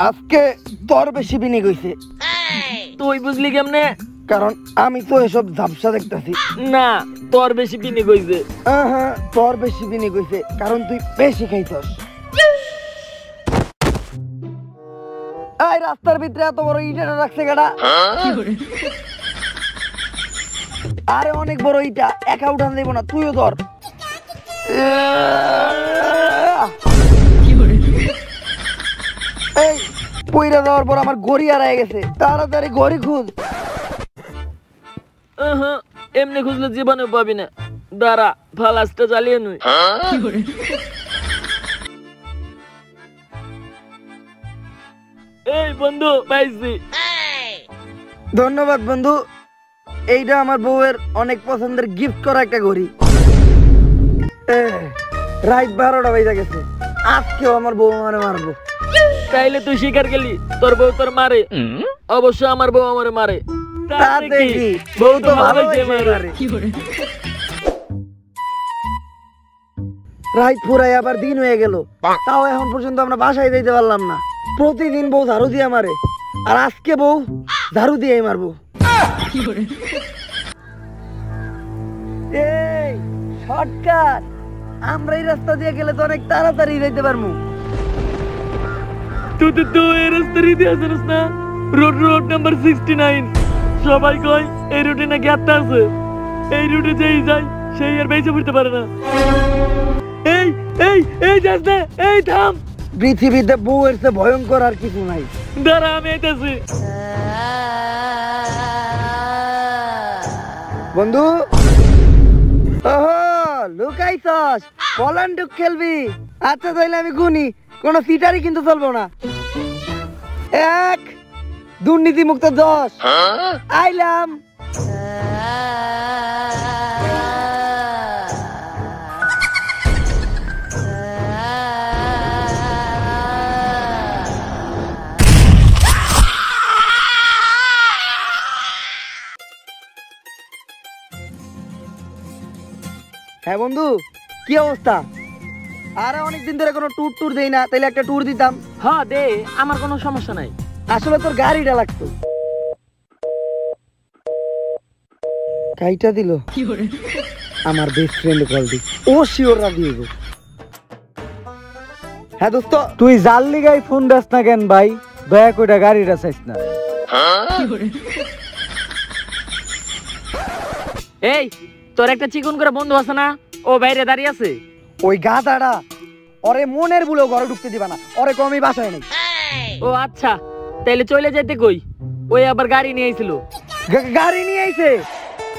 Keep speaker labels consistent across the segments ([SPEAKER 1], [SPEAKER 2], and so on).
[SPEAKER 1] আজকে তোর বেশি বিনি গইছে।
[SPEAKER 2] তুই বুঝলি কেমনে?
[SPEAKER 1] কারণ আমি তো এসব ঝাপসা দেখতেছি।
[SPEAKER 2] না, তোর বেশি বিনি গইছে।
[SPEAKER 1] হ্যাঁ, তোর বেশি বিনি গইছে কারণ তুই বেশি খাইছস। এই রাস্তার ভিতরে এত বড় ইটা রাখছে কেডা? আরে অনেক বড় ইটা, একা উঠান দেব না, তুইও ধর। এই পয়রা দেওয়ার পর আমার ঘড়ি হারায় গেছে, তাড়াতাড়ি ঘড়ি খুঁজ।
[SPEAKER 2] এমনি খুঁজলে জীবনে পাবি না, দাঁড়া ফালাসটা চালিয়ে নই। এই বন্ধু পাইছি।
[SPEAKER 1] ধন্যবাদ বন্ধু, এইটা আমার বউয়ের অনেক পছন্দের গিফট করা একটা ঘড়ি। রাত 12টা বেজে গেছে, আজকেও আমার বউ আমারে মারবো।
[SPEAKER 2] তাইলে তুই শিকার গেলি, তোর বউ তোর মারে? অবশ্য আমার বউ আমারে মারে।
[SPEAKER 1] তাতে কি, বউ তো ভালোই মারে। রাত ফুরাই আবার দিন হয়ে গেল, তাও এখন পর্যন্ত আমরা বাসায় যাইতে পারলাম না। প্রতিদিন বউ ঝাড়ু দিয়ে মারে, আর আজকে বউ ঝাড়ু দিয়েই মারবো। এই শর্টকাট, আমরা এই রাস্তা দিয়ে গেলে তো অনেক তাড়াতাড়ি যাইতে পারবো।
[SPEAKER 2] তুই এই রাস্তার ইতিহাস জানিস না? Road number 69। সবাই কয় এই রুটে নাকি আত্মা আছে, এই রুটে যেই যায় সেই আর বেঁচে ফিরতে পারে না। এই এই এই যাস না, এই থাম।
[SPEAKER 1] পৃথিবীতে বউয়ের চেয়ে ভয়ঙ্কর আর কিছু নাই।
[SPEAKER 2] দাঁড়া, আমি আইতাছি।
[SPEAKER 1] বন্ধু, ওহো লুকাইছস, পলান্ডুক খেলবি? আচ্ছা তাইলে আমি গুনি, কোনো সিটারই কিন্তু চলবো না। 1, দুর্নীতি মুক্ত 10, আইলাম। হ্যাঁ বন্ধু, কি অবস্থা? আরে অনেকদিন ধরে কোনো ট্যুর দেই না, তাইলে একটা ট্যুর দিতাম।
[SPEAKER 2] হ্যাঁ দে, আমার কোনো সমস্যা নাই।
[SPEAKER 1] আসলে তোর গাড়িটা লাগতো। কাইটা দিল আমার বেস্ট ফ্রেন্ড কল দি, ও শিওর রাজি হইব। হ্যাঁ দোস্ত,
[SPEAKER 3] তুই জানলি গাই ফোন দাস না কেন ভাই? দয়া করে গাড়িটা চাইস না।
[SPEAKER 2] এই তোর একটা চিকন করে বন্ধু আছে না, ও বাইরে দাঁড়িয়ে আছে।
[SPEAKER 1] ওই গাধাটা, ওরে মনের ভুলেও ঘরে ঢুকতে দিবা না, ওরে কমই বাসায় নেই।
[SPEAKER 2] ও আচ্ছা, তাইলে চলে যাইতে কই? ওই আবার গাড়ি নিয়ে আইছিল।
[SPEAKER 1] গাড়ি নিয়ে আইছে?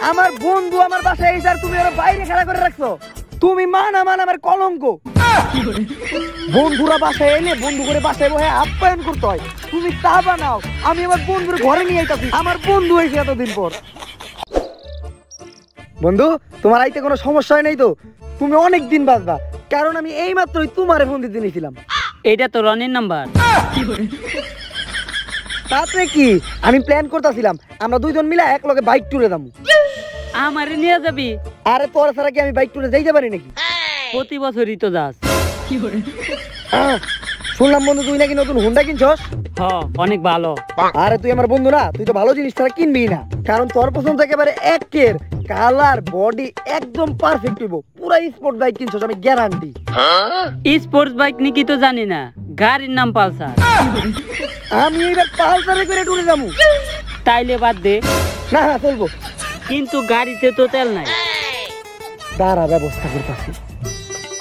[SPEAKER 1] আমার বন্ধু আমার বাসায় আইছে আর তুমি ওরা বাইরে খেলা করে রাখছো? তুমি মান আমার কলঙ্ক। বন্ধুরা বাসায় এলে বন্ধু করে বাসায় বসে আপ্যায়ন করতে হয়, তুমি তা বানাও। আমি আমার বন্ধুর ঘরে নিয়ে আইতাছি, আমার বন্ধু হয়েছে এতদিন পর। বন্ধু, তোমার আইতে কোনো সমস্যা হয় নাই তো? তুমি অনেক দিন বাঁচবা, কারণ আমি এই মাত্রই তোমারে ফোন দিতে নিয়েছিলাম।
[SPEAKER 2] এইটা তো রনির নাম্বার।
[SPEAKER 1] তাতে কি, আমি প্ল্যান করতেছিলাম আমরা দুইজন মিলে এক লগে বাইক ট্যুরে যাবো।
[SPEAKER 2] আমারে নিয়ে যাবি?
[SPEAKER 1] আরে তোর ছাড়া কি আমি বাইক ট্যুরে যাইতে পারি নাকি?
[SPEAKER 2] প্রতি বছরই তো যাস।
[SPEAKER 1] শুনলাম বন্ধু তুই নাকি নতুন হুন্ডা কিনছস।
[SPEAKER 2] হ্যাঁ, অনেক ভালো।
[SPEAKER 1] আরে তুই আমার বন্ধু না, তুই তো ভালো জিনিস ছাড়া কিনবি না, কারণ তোর পছন্দ একেবারে একের কালার বডি একদম পারফেক্ট হইব। পুরা স্পোর্ট বাইক কিনছস, আমি গ্যারান্টি।
[SPEAKER 2] স্পোর্টস বাইক নাকি তো জানি না, গাড়ির নাম পালসার।
[SPEAKER 1] আমি এবার পালসারে করে টুরে যাবো।
[SPEAKER 2] তাইলে বাদ দে।
[SPEAKER 1] না চলবো,
[SPEAKER 2] কিন্তু গাড়িতে তো তেল নাই।
[SPEAKER 1] দাঁড়া, ব্যবস্থা করতেছি।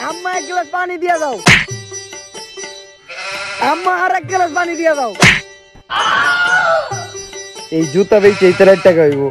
[SPEAKER 1] আম্মা এক গ্লাস পানি দিয়া দাও। আম্মা আর এক গ্লাস পানি দিয়া দাও। এই জুতা বেচে 4 টাকা হইব।